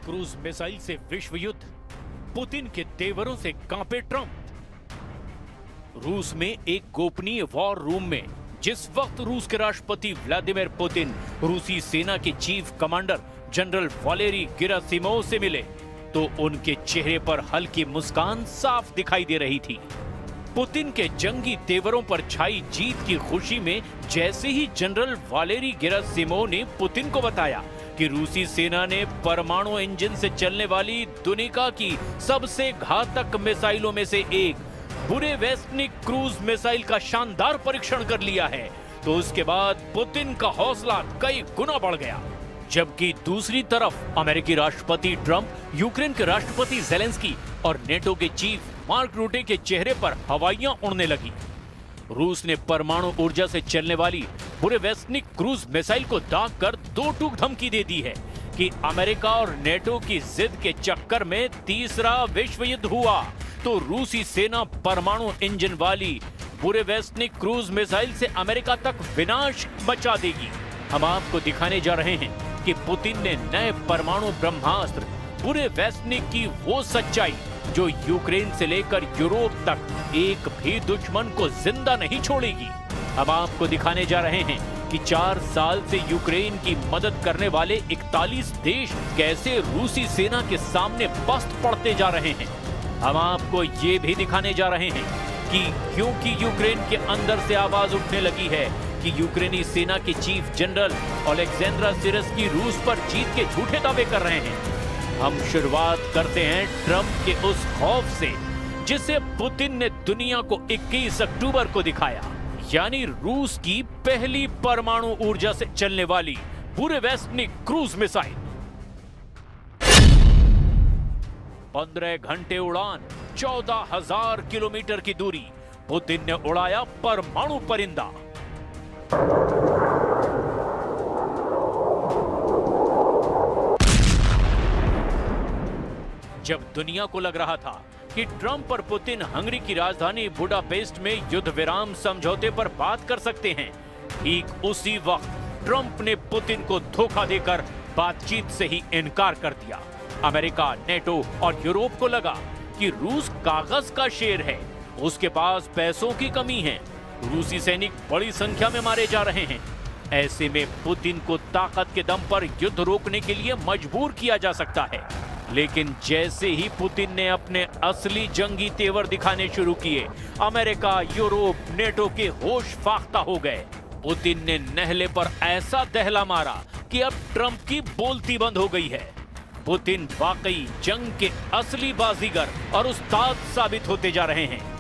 Cruise missile से विश्व युद्ध, पुतिन के तेवरों से कांपे ट्रंप। रूस में एक गोपनीय वॉर रूम में जिस वक्त रूस के राष्ट्रपति व्लादिमीर पुतिन रूसी सेना के chief commander general Valery Gerasimov से मिले, तो उनके चेहरे पर हल्की मुस्कान साफ दिखाई दे रही थी। पुतिन के जंगी तेवरों पर छाई जीत की खुशी में जैसे ही जनरल वालेरी गेरासिमोव ने पुतिन को बताया कि रूसी सेना ने परमाणु इंजन से चलने वाली दुनिया की सबसे घातक मिसाइलों में से एक बुरेवेस्टनिक क्रूज मिसाइल का शानदार परीक्षण कर लिया है, तो उसके बाद पुतिन का हौसला कई गुना बढ़ गया। जबकि दूसरी तरफ अमेरिकी राष्ट्रपति ट्रंप, यूक्रेन के राष्ट्रपति ज़ेलेंस्की और नेटो के चीफ मार्क रूटे के चेहरे पर हवाइयां उड़ने लगी। रूस ने परमाणु ऊर्जा से चलने वाली बुरेवेस्टनिक क्रूज मिसाइल को दाग कर दो टूक धमकी दे दी है कि अमेरिका और नेटो की जिद के चक्कर में तीसरा विश्व युद्ध हुआ तो रूसी सेना परमाणु इंजन वाली बुरेवेस्टनिक क्रूज मिसाइल से अमेरिका तक विनाश मचा देगी। हम आपको दिखाने जा रहे हैं कि पुतिन ने नए परमाणु ब्रह्मास्त्र बुरेवेस्टनिक की वो सच्चाई जो यूक्रेन से लेकर यूरोप तक एक भी दुश्मन को जिंदा नहीं छोड़ेगी। हम आपको दिखाने जा रहे हैं कि 4 साल से यूक्रेन की मदद करने वाले 41 देश कैसे रूसी सेना के सामने पस्त पड़ते जा रहे हैं। हम आपको ये भी दिखाने जा रहे हैं कि क्योंकि यूक्रेन के अंदर से आवाज उठने लगी है कि यूक्रेनी सेना के चीफ जनरल ओलेक्जेंड्र सिरस्की रूस पर जीत के झूठे दावे कर रहे हैं। हम शुरुआत करते हैं ट्रंप के उस खौफ से जिसे पुतिन ने दुनिया को 21 अक्टूबर को दिखाया, यानी रूस की पहली परमाणु ऊर्जा से चलने वाली बुरेवेस्टनिक क्रूज मिसाइल। 15 घंटे उड़ान, 14,000 किलोमीटर की दूरी, पुतिन ने उड़ाया परमाणु परिंदा। जब दुनिया को लग रहा था कि ट्रंप और पुतिन हंगरी की राजधानी बुडापेस्ट में युद्ध विराम समझौते पर बात कर सकते हैं, ठीक उसी वक्त ट्रंप ने पुतिन को धोखा देकर बातचीत से ही इनकार कर दिया। अमेरिका, नेटो और यूरोप को लगा कि रूस कागज का शेर है, उसके पास पैसों की कमी है, रूसी सैनिक बड़ी संख्या में मारे जा रहे हैं। ऐसे में पुतिन को ताकत के दम पर युद्ध रोकने के लिए मजबूर किया जा सकता है। लेकिन जैसे ही पुतिन ने अपने असली जंगी तेवर दिखाने शुरू किए, अमेरिका, यूरोप, नेटो के होश फाख्ता हो गए। पुतिन ने नहले पर ऐसा दहला मारा कि अब ट्रंप की बोलती बंद हो गई है। पुतिन वाकई जंग के असली बाजीगर और उस्ताद साबित होते जा रहे हैं।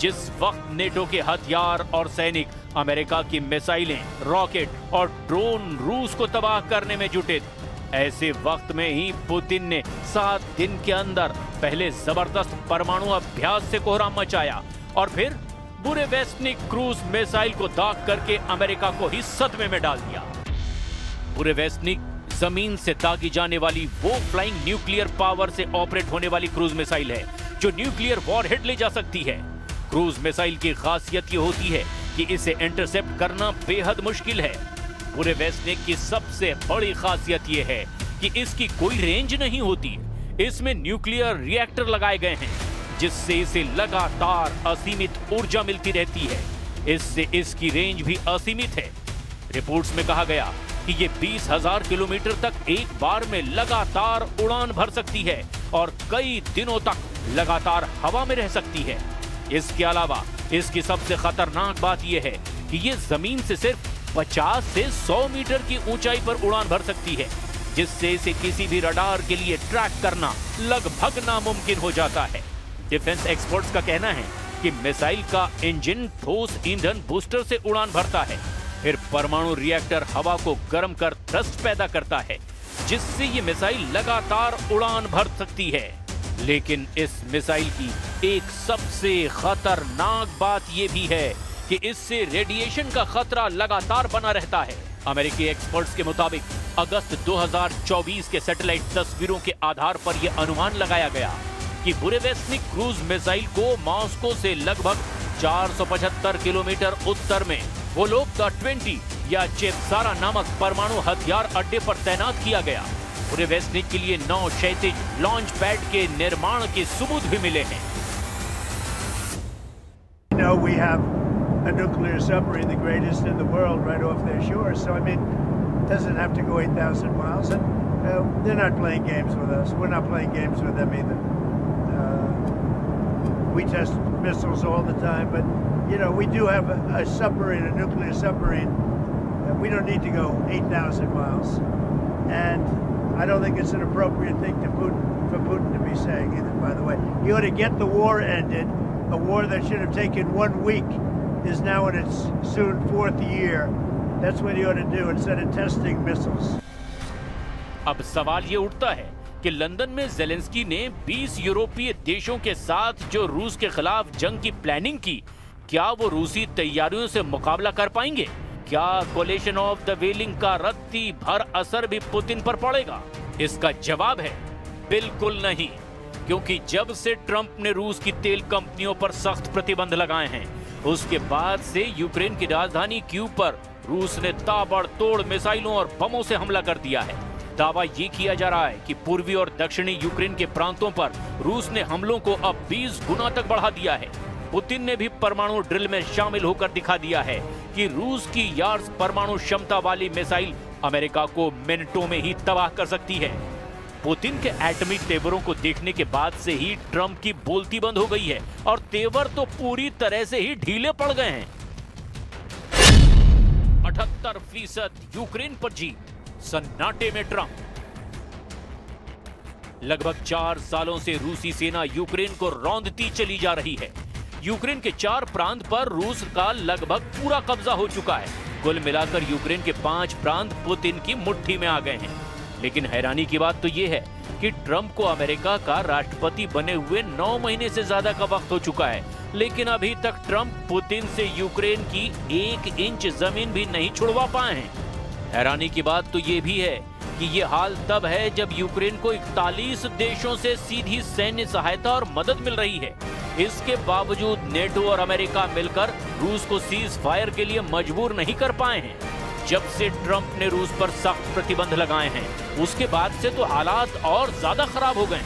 जिस वक्त नेटो के हथियार और सैनिक अमेरिका की मिसाइलें, रॉकेट और ड्रोन रूस को तबाह करने में जुटे, ऐसे वक्त में ही पुतिन ने 7 दिन के अंदर पहले जबरदस्त परमाणु अभ्यास से कोहराम मचाया और फिर बुरेवेस्टनिक क्रूज मिसाइल को दाग करके अमेरिका को ही सदमे में डाल दिया। बुरेवेस्टनिक जमीन से दागी जाने वाली वो फ्लाइंग न्यूक्लियर पावर से ऑपरेट होने वाली क्रूज मिसाइल है जो न्यूक्लियर वॉरहेड ले जा सकती है। क्रूज मिसाइल की खासियत ये होती है कि इसे इंटरसेप्ट करना बेहद मुश्किल है। बुरेवेस्टनिक की सबसे बड़ी खासियत यह है कि इसकी कोई रेंज नहीं होती। इसमें न्यूक्लियर रिएक्टर लगाए गए हैं जिससे इसे लगातार असीमित ऊर्जा मिलती रहती है। इससे इसकी रेंज भी असीमित है। रिपोर्ट्स में कहा गया कि ये 20,000 किलोमीटर तक एक बार में लगातार उड़ान भर सकती है और कई दिनों तक लगातार हवा में रह सकती है। इसके अलावा इसकी सबसे खतरनाक बात यह है कि ये जमीन से सिर्फ 50 से 100 मीटर की ऊंचाई पर उड़ान भर सकती है, जिससे इसे किसी भी रडार के लिए ट्रैक करना लगभग नामुमकिन हो जाता है। डिफेंस एक्सपर्ट्स का कहना है कि मिसाइल का इंजन ठोस ईंधन बूस्टर से उड़ान भरता है, फिर परमाणु रिएक्टर हवा को गर्म कर थ्रस्ट पैदा करता है, जिससे ये मिसाइल लगातार उड़ान भर सकती है। लेकिन इस मिसाइल की एक सबसे खतरनाक बात यह भी है कि इससे रेडिएशन का खतरा लगातार बना रहता है। अमेरिकी एक्सपर्ट्स के मुताबिक अगस्त 2024 के सैटेलाइट तस्वीरों के आधार पर यह अनुमान लगाया गया कि बुरेवेस्टनिक क्रूज मिसाइल को मॉस्को से लगभग 475 किलोमीटर उत्तर में वोलोग्दा 20 या चेपसारा नामक परमाणु हथियार अड्डे पर तैनात किया गया। पूरे वेस्टनिक के लिए 9 क्षैतिज लॉन्च पैड के निर्माण के सबूत भी मिले हैं। We have a nuclear submarine, the greatest in the world, right off their shore. So I mean, it doesn't have to go 8,000 miles, and they're not playing games with us. We're not playing games with them either. We test missiles all the time, but you know, we do have a submarine, a nuclear submarine. We don't need to go 8,000 miles, and I don't think it's an appropriate thing for Putin to be saying either. By the way, he ought to get the war ended. A war that should have taken 1 week is now in its soon 4th year. That's what he ought to do instead of testing missiles. अब सवाल ये उठता है कि London में Zelensky ने 20 यूरोपीय देशों के साथ जो रूस के खिलाफ जंग की प्लानिंग की, क्या वो रूसी तैयारियों से मुकाबला कर पाएंगे? क्या कोलिशन ऑफ द वेलिंग का रत्ती भर असर भी पुतिन पर पड़ेगा? इसका जवाब है बिल्कुल नहीं, क्योंकि जब से ट्रंप ने रूस की तेल कंपनियों पर सख्त प्रतिबंध लगाए हैं, उसके बाद से यूक्रेन की राजधानी कीव पर रूस ने ताबड़तोड़ मिसाइलों और बमों से हमला कर दिया है। दावा ये किया जा रहा है कि पूर्वी और दक्षिणी यूक्रेन के प्रांतों पर रूस ने हमलों को अब 20 गुना तक बढ़ा दिया है। पुतिन ने भी परमाणु ड्रिल में शामिल होकर दिखा दिया है कि रूस की यार्स परमाणु क्षमता वाली मिसाइल अमेरिका को मिनटों में ही तबाह कर सकती है। पुतिन के एटमी तेवरों को देखने के बाद से ही ट्रंप की बोलती बंद हो गई है और तेवर तो पूरी तरह से ही ढीले पड़ गए हैं। 78% यूक्रेन पर जीत, सन्नाटे में ट्रंप। लगभग 4 सालों से रूसी सेना यूक्रेन को रौंदती चली जा रही है। यूक्रेन के 4 प्रांत पर रूस का लगभग पूरा कब्जा हो चुका है। कुल मिलाकर यूक्रेन के 5 प्रांत पुतिन की मुट्ठी में आ गए हैं। लेकिन हैरानी की बात तो यह है कि ट्रंप को अमेरिका का राष्ट्रपति बने हुए 9 महीने से ज्यादा का वक्त हो चुका है, लेकिन अभी तक ट्रंप पुतिन से यूक्रेन की 1 इंच जमीन भी नहीं छुड़वा पाए हैं। हैरानी की बात तो यह भी है कि ये हाल तब है जब यूक्रेन को 41 देशों से सीधी सैन्य सहायता और मदद मिल रही है। इसके बावजूद नेटो और अमेरिका मिलकर रूस को सीज फायर के लिए मजबूर नहीं कर पाए हैं। जब से ट्रंप ने रूस पर सख्त प्रतिबंध लगाए हैं, उसके बाद से तो हालात और ज्यादा खराब हो गए।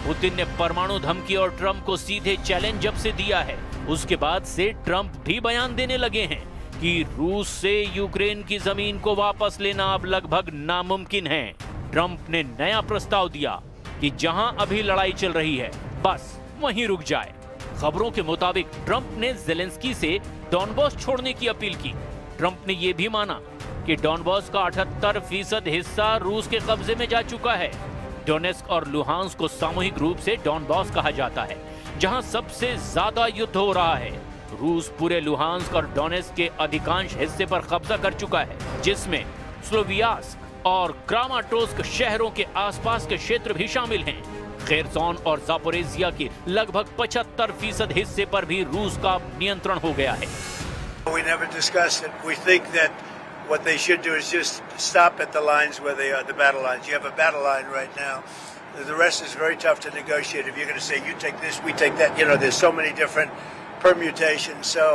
पुतिन ने परमाणु धमकी और ट्रंप को सीधे चैलेंज जब से दिया है, उसके बाद से ट्रंप भी बयान देने लगे हैं कि रूस से यूक्रेन की जमीन को वापस लेना अब लगभग नामुमकिन है। ट्रंप ने नया प्रस्ताव दिया कि जहां अभी लड़ाई चल रही है, बस वहीं रुक जाए। खबरों के मुताबिक ट्रंप ने ज़ेलेंस्की से डॉनबॉस छोड़ने की अपील की। ट्रंप ने यह भी माना कि डॉनबॉस का 78% हिस्सा रूस के कब्जे में जा चुका है। डोनेस्क और लुहांस्क को सामूहिक रूप से डॉनबॉस कहा जाता है, जहां सबसे ज्यादा युद्ध हो रहा है। रूस पूरे लुहांस्क और डोनेस्क के अधिकांश हिस्से पर कब्जा कर चुका है, जिसमें स्लोवियास्क और क्रामाटोर्स्क शहरों के आसपास के क्षेत्र भी शामिल हैं। खेरसोन और जापोरेजिया के लगभग 75% हिस्से पर भी रूस का नियंत्रण हो गया है। We never discussed it. We think that what they should do is just stop at the lines where they are, the battle lines. You have a battle line right now. The rest is very tough to negotiate. If you're going to say you take this, we take that, you know, there's so many different permutations. So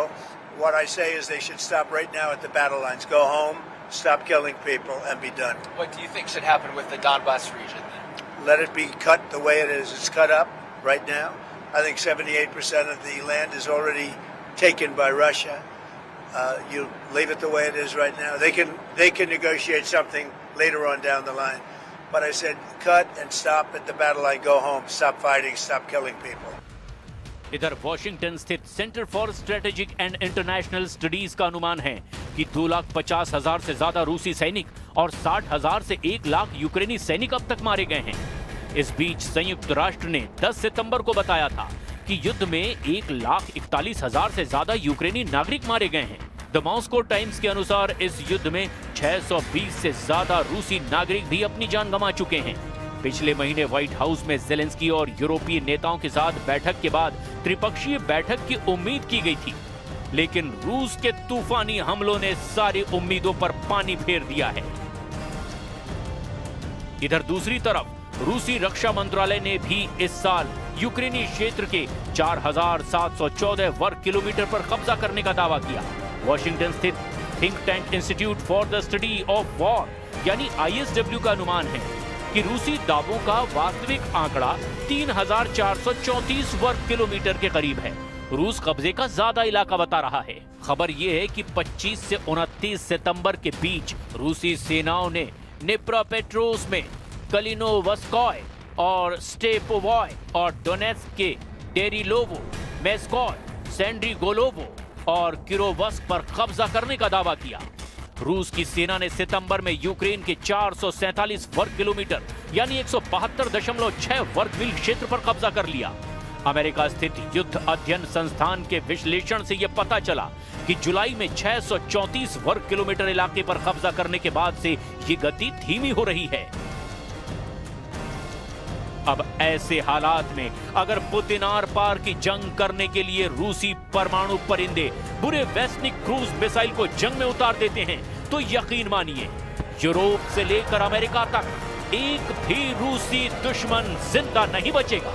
what I say is they should stop right now at the battle lines. Go home, stop killing people, and be done. What do you think should happen with the Donbas region then? Let it be cut the way it is. It's cut up right now. I think 78% of the land is already taken by Russia. You leave it the way it is right now. They can negotiate something later on down the line. But I said cut and stop at the battle line. Go home. Stop fighting. Stop killing people. इधर Washington स्थित centre for strategic and international studies का अनुमान है कि 2,50,000 से ज्यादा रूसी सैनिक और 60,000 से 1 लाख यूक्रेनी सैनिक अब तक मारे गए हैं। इस बीच संयुक्त राष्ट्र ने 10 सितंबर को बताया था कि युद्ध में 1,41,000 से ज्यादा यूक्रेनी नागरिक मारे गए हैं। द मॉस्को टाइम्स के अनुसार इस युद्ध में 620 से ज्यादा रूसी नागरिक भी अपनी जान गंवा चुके हैं। पिछले महीने व्हाइट हाउस में ज़ेलेंस्की और यूरोपीय नेताओं के साथ बैठक के बाद त्रिपक्षीय बैठक की उम्मीद की गई थी, लेकिन रूस के तूफानी हमलों ने सारी उम्मीदों पर पानी फेर दिया है। इधर दूसरी तरफ रूसी रक्षा मंत्रालय ने भी इस साल यूक्रेनी क्षेत्र के 4,714 वर्ग किलोमीटर पर कब्जा करने का दावा किया। वॉशिंगटन स्थित think tank institute for the study of war यानी ISW का अनुमान है कि रूसी दावों का वास्तविक आंकड़ा 3434 वर्ग किलोमीटर के करीब है। रूस कब्जे का ज्यादा इलाका बता रहा है। खबर यह है कि 25 से 29 सितंबर के बीच रूसी सेनाओं ने निप्रोपेट्रोव्स्क में कलिनोवस्कोय और स्टेपोवॉय और डोनेट्स्क के डेरिलोवो, मेस्कोय, सेंड्रिगोलोवो और किरोवस्क पर कब्जा करने का दावा किया। रूस की सेना ने सितंबर में यूक्रेन के 447 वर्ग किलोमीटर यानी 172.6 वर्ग मील क्षेत्र पर कब्जा कर लिया। अमेरिका स्थित युद्ध अध्ययन संस्थान के विश्लेषण से यह पता चला कि जुलाई में 634 वर्ग किलोमीटर इलाके पर कब्जा करने के बाद से ये गति धीमी हो रही है। अब ऐसे हालात में अगर पुतिन आर पार की जंग करने के लिए रूसी परमाणु परिंदे बुरे वेस्टनिक क्रूज मिसाइल को जंग में उतार देते हैं तो यकीन मानिए यूरोप से लेकर अमेरिका तक एक भी रूसी दुश्मन जिंदा नहीं बचेगा।